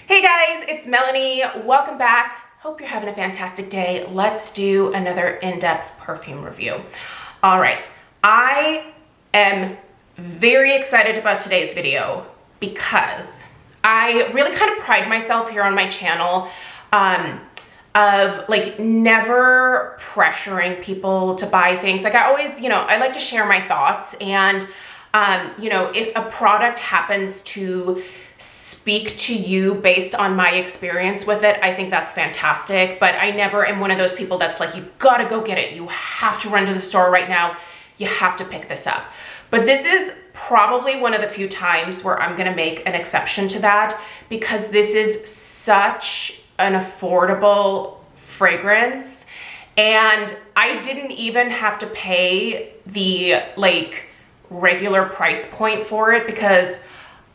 Hey guys, it's Melanie. Welcome back. Hope you're having a fantastic day. Let's do another in-depth perfume review. All right, I am very excited about today's video because I really kind of pride myself here on my channel of like never pressuring people to buy things. Like I always, I like to share my thoughts, and if a product happens to speak to you based on my experience with it, I think that's fantastic. But I never am one of those people that's like, you gotta go get it. You have to run to the store right now. You have to pick this up. But this is probably one of the few times where I'm gonna make an exception to that, because this is such an affordable fragrance. And I didn't even have to pay the regular price point for it, because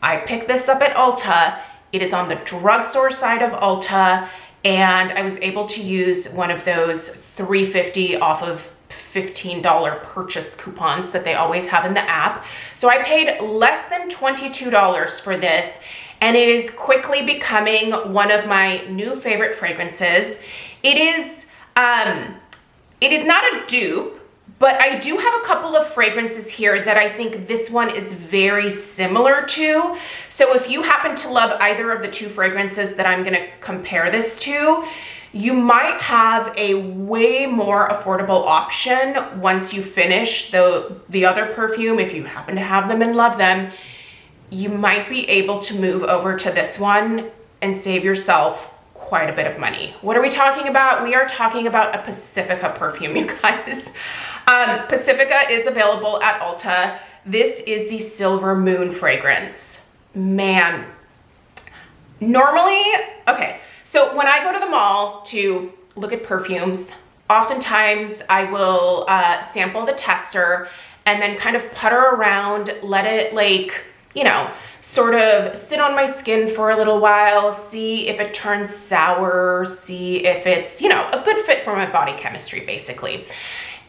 I picked this up at Ulta. It is on the drugstore side of Ulta, and I was able to use one of those $3.50 off of $15 purchase coupons that they always have in the app. So I paid less than $22 for this, and it is quickly becoming one of my new favorite fragrances. It is not a dupe, but I do have a couple of fragrances here that I think this one is very similar to. So if you happen to love either of the two fragrances that I'm gonna compare this to, you might have a way more affordable option once you finish the other perfume. If you happen to have them and love them, you might be able to move over to this one and save yourself quite a bit of money. What are we talking about? We are talking about a Pacifica perfume, you guys. Pacifica is available at Ulta. This is the Silver Moon fragrance. Man, normally, okay, so when I go to the mall to look at perfumes, oftentimes I will sample the tester and then kind of putter around, let it sort of sit on my skin for a little while, see if it turns sour, see if it's, a good fit for my body chemistry, basically.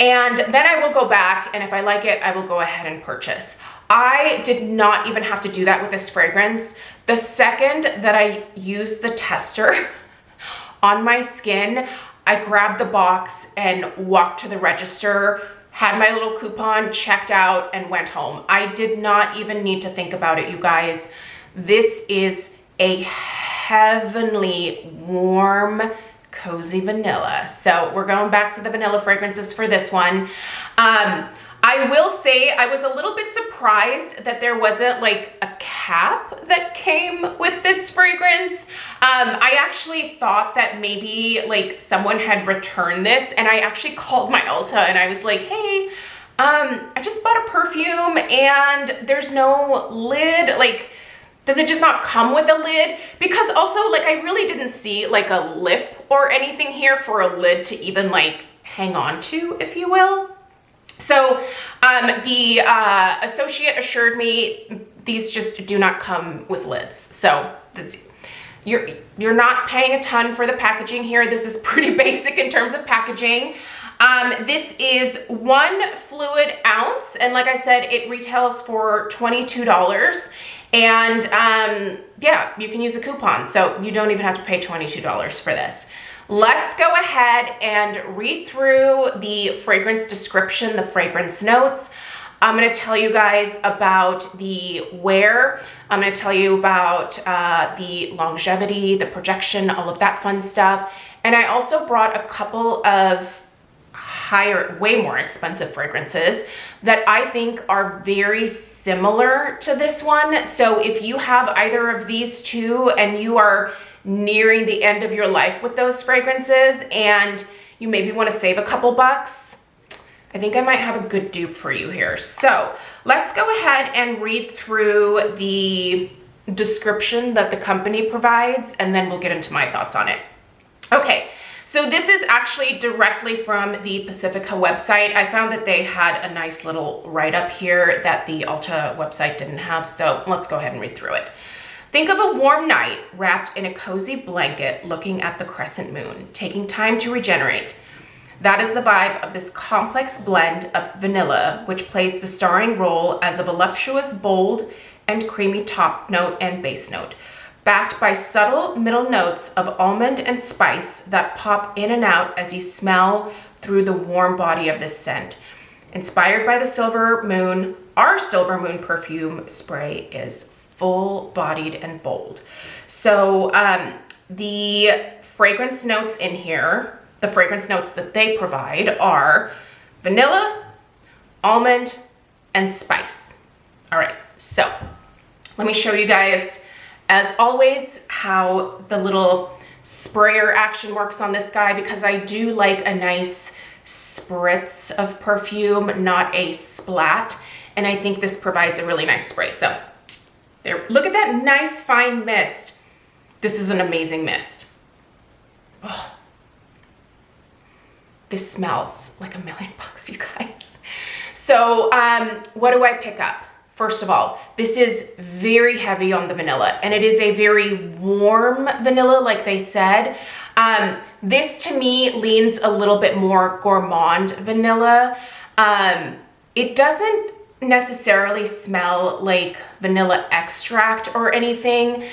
And then I will go back, and if I like it, I will go ahead and purchase. I did not even have to do that with this fragrance. The second that I used the tester on my skin, I grabbed the box and walked to the register, had my little coupon, checked out, and went home. I did not even need to think about it, you guys. This is a heavenly, warm, cozy vanilla. So we're going back to the vanilla fragrances for this one. I will say I was a little bit surprised that there wasn't like a cap that came with this fragrance. I actually thought that maybe like someone had returned this, and I actually called my Ulta and I was like, hey, I just bought a perfume and there's no lid. Like, does it just not come with a lid? Because also, I really didn't see like a lip or anything here for a lid to even hang on to, if you will. So the associate assured me these just do not come with lids. So you're not paying a ton for the packaging here. This is pretty basic in terms of packaging. This is 1 fluid ounce, and like I said, it retails for $22. And yeah, you can use a coupon, so you don't even have to pay $22 for this. Let's go ahead and read through the fragrance description, the fragrance notes. I'm gonna tell you guys about the wear. I'm gonna tell you about the longevity, the projection, all of that fun stuff. And I also brought a couple of way more expensive fragrances that I think are very similar to this one. So if you have either of these two and you are nearing the end of your life with those fragrances and you maybe want to save a couple bucks, I think I might have a good dupe for you here. So let's go ahead and read through the description that the company provides, and then we'll get into my thoughts on it. Okay. So this is actually directly from the Pacifica website. I found that they had a nice little write-up here that the Ulta website didn't have, so let's go ahead and read through it. Think of a warm night wrapped in a cozy blanket looking at the crescent moon, taking time to regenerate. That is the vibe of this complex blend of vanilla, which plays the starring role as a voluptuous, bold, and creamy top note and base note. backed by subtle middle notes of almond and spice that pop in and out as you smell through the warm body of this scent. Inspired by the Silver Moon, our Silver Moon perfume spray is full-bodied and bold. So the fragrance notes in here, the fragrance notes that they provide are vanilla, almond, and spice. All right, so let me show you guys, as always, how the little sprayer action works on this guy, because I do like a nice spritz of perfume, not a splat. And I think this provides a really nice spray. So there, look at that nice fine mist. This is an amazing mist. Oh, this smells like $1,000,000, you guys. So what do I pick up? First of all, this is very heavy on the vanilla, and it is a very warm vanilla, like they said. This to me leans a little bit more gourmand vanilla. It doesn't necessarily smell like vanilla extract or anything.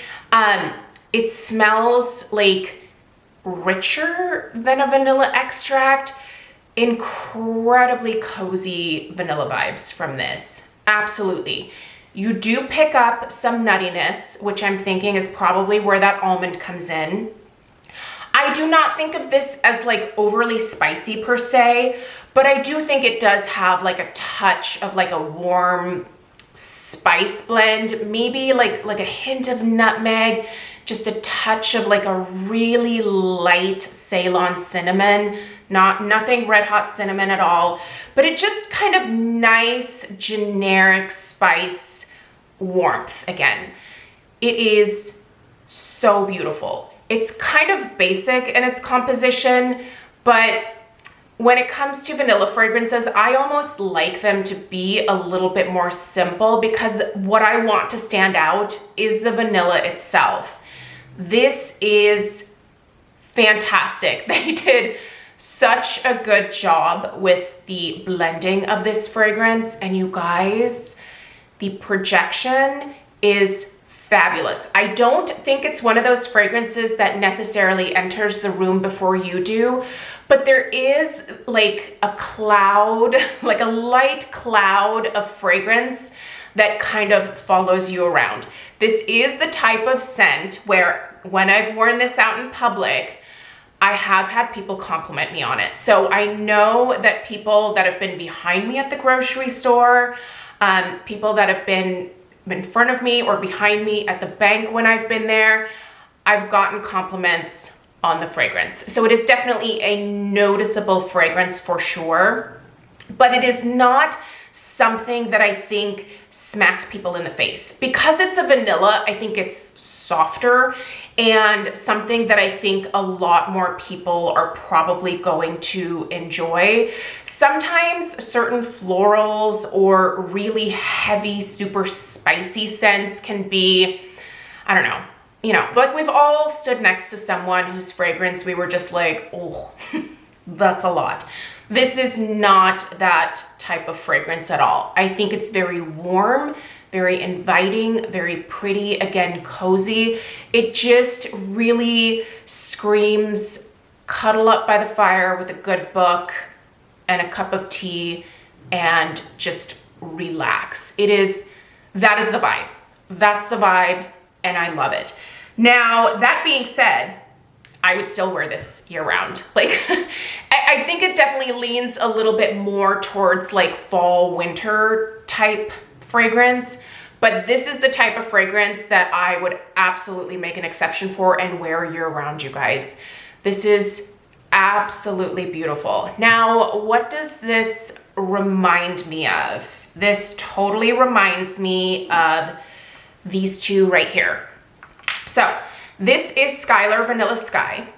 It smells like richer than a vanilla extract. Incredibly cozy vanilla vibes from this. Absolutely. You do pick up some nuttiness, which I'm thinking is probably where that almond comes in. I do not think of this as like overly spicy per se, but I do think it does have like a touch of like a warm spice blend, maybe like a hint of nutmeg, just a touch of like a really light Ceylon cinnamon, nothing red hot cinnamon at all, but it just kind of nice generic spice warmth again. It is so beautiful. It's kind of basic in its composition, but when it comes to vanilla fragrances, I almost like them to be a little bit more simple, because what I want to stand out is the vanilla itself. This is fantastic. They did such a good job with the blending of this fragrance, and you guys, the projection is fabulous. I don't think it's one of those fragrances that necessarily enters the room before you do, but there is like a cloud, like a light cloud of fragrance that kind of follows you around. This is the type of scent where when I've worn this out in public, I have had people compliment me on it. So I know that people that have been behind me at the grocery store, people that have been in front of me or behind me at the bank when I've been there, I've gotten compliments on the fragrance. So it is definitely a noticeable fragrance for sure, but it is not something that I think smacks people in the face. Because it's a vanilla, I think it's softer, and something that I think a lot more people are probably going to enjoy. Sometimes certain florals or really heavy, super spicy scents can be, I don't know, you know, like we've all stood next to someone whose fragrance we were just like, oh, that's a lot. This is not that type of fragrance at all. I think it's very warm, very inviting, very pretty, again, cozy. It just really screams cuddle up by the fire with a good book and a cup of tea and just relax. That is the vibe. That's the vibe, and I love it. Now, that being said, I would still wear this year round. Like, I think it definitely leans a little bit more towards like fall, winter type fragrance, but this is the type of fragrance that I would absolutely make an exception for and wear year round, you guys. This is absolutely beautiful. Now, what does this remind me of? This totally reminds me of these two right here. So this is Skylar Vanilla Sky.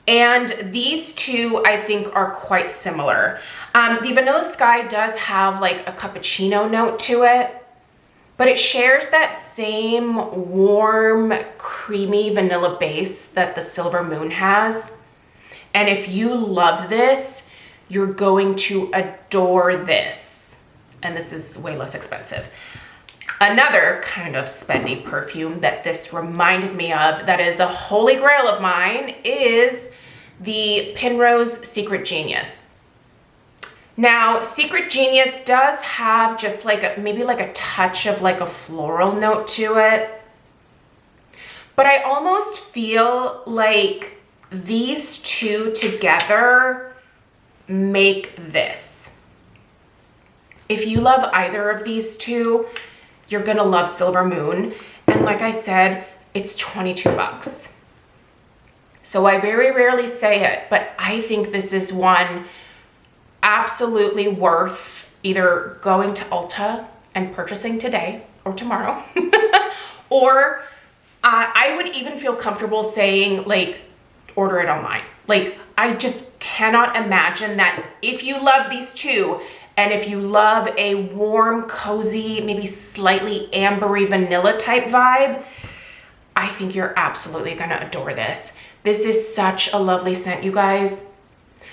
And these two, I think, are quite similar. The Vanilla Sky does have like a cappuccino note to it, but it shares that same warm, creamy vanilla base that the Silver Moon has. And if you love this, you're going to adore this. And this is way less expensive. Another kind of spendy perfume that this reminded me of, that is a holy grail of mine, is the Penrose Secret Genius. Now, Secret Genius does have just like maybe like a touch of like a floral note to it, but I almost feel like these two together make this. If you love either of these two, you're gonna love Silver Moon. And like I said, it's 22 bucks. So I very rarely say it, but I think this is one absolutely worth either going to Ulta and purchasing today or tomorrow, or I would even feel comfortable saying like, order it online. Like, I just cannot imagine that if you love these two, and if you love a warm, cozy, maybe slightly ambery vanilla type vibe, I think you're absolutely gonna adore this. This is such a lovely scent, you guys.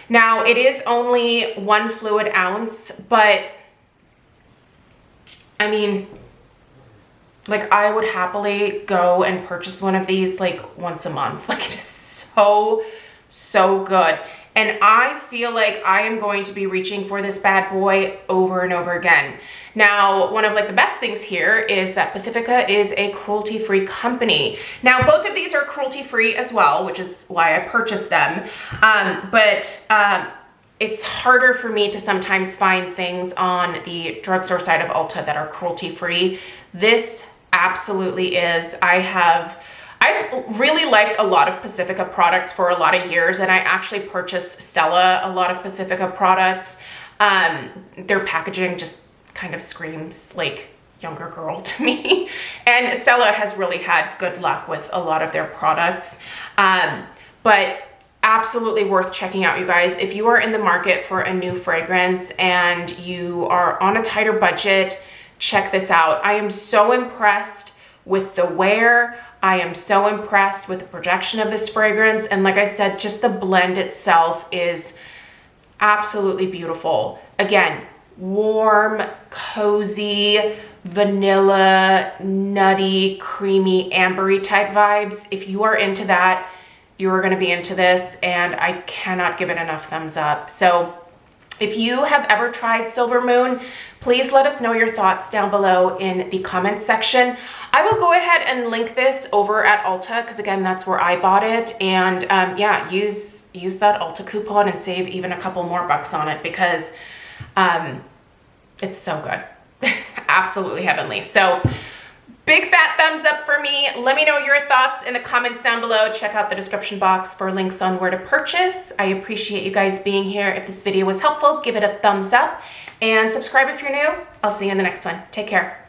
Now, it is only 1 fluid ounce, but I mean, like, I would happily go and purchase one of these like once a month. Like, it is so good. And I feel like I am going to be reaching for this bad boy over and over again. Now, one of like the best things here is that Pacifica is a cruelty-free company. Now, both of these are cruelty-free as well, which is why I purchased them. It's harder for me to sometimes find things on the drugstore side of Ulta that are cruelty-free. This absolutely is. I've really liked a lot of Pacifica products for a lot of years, and I actually purchased Stella a lot of Pacifica products. Their packaging just kind of screams like younger girl to me. And Stella has really had good luck with a lot of their products. But absolutely worth checking out, you guys. If you are in the market for a new fragrance and you are on a tighter budget, check this out. I am so impressed with the wear. I am so impressed with the projection of this fragrance. And like I said, just the blend itself is absolutely beautiful. Again, warm, cozy, vanilla, nutty, creamy, ambery type vibes. If you are into that, you are gonna be into this, and I cannot give it enough thumbs up. So if you have ever tried Silver Moon, please let us know your thoughts down below in the comments section. I will go ahead and link this over at Ulta, because again, that's where I bought it. And yeah, use that Ulta coupon and save even a couple more bucks on it, because it's so good. It's absolutely heavenly. So big fat thumbs up for me. Let me know your thoughts in the comments down below. Check out the description box for links on where to purchase. I appreciate you guys being here. If this video was helpful, give it a thumbs up and subscribe if you're new. I'll see you in the next one. Take care.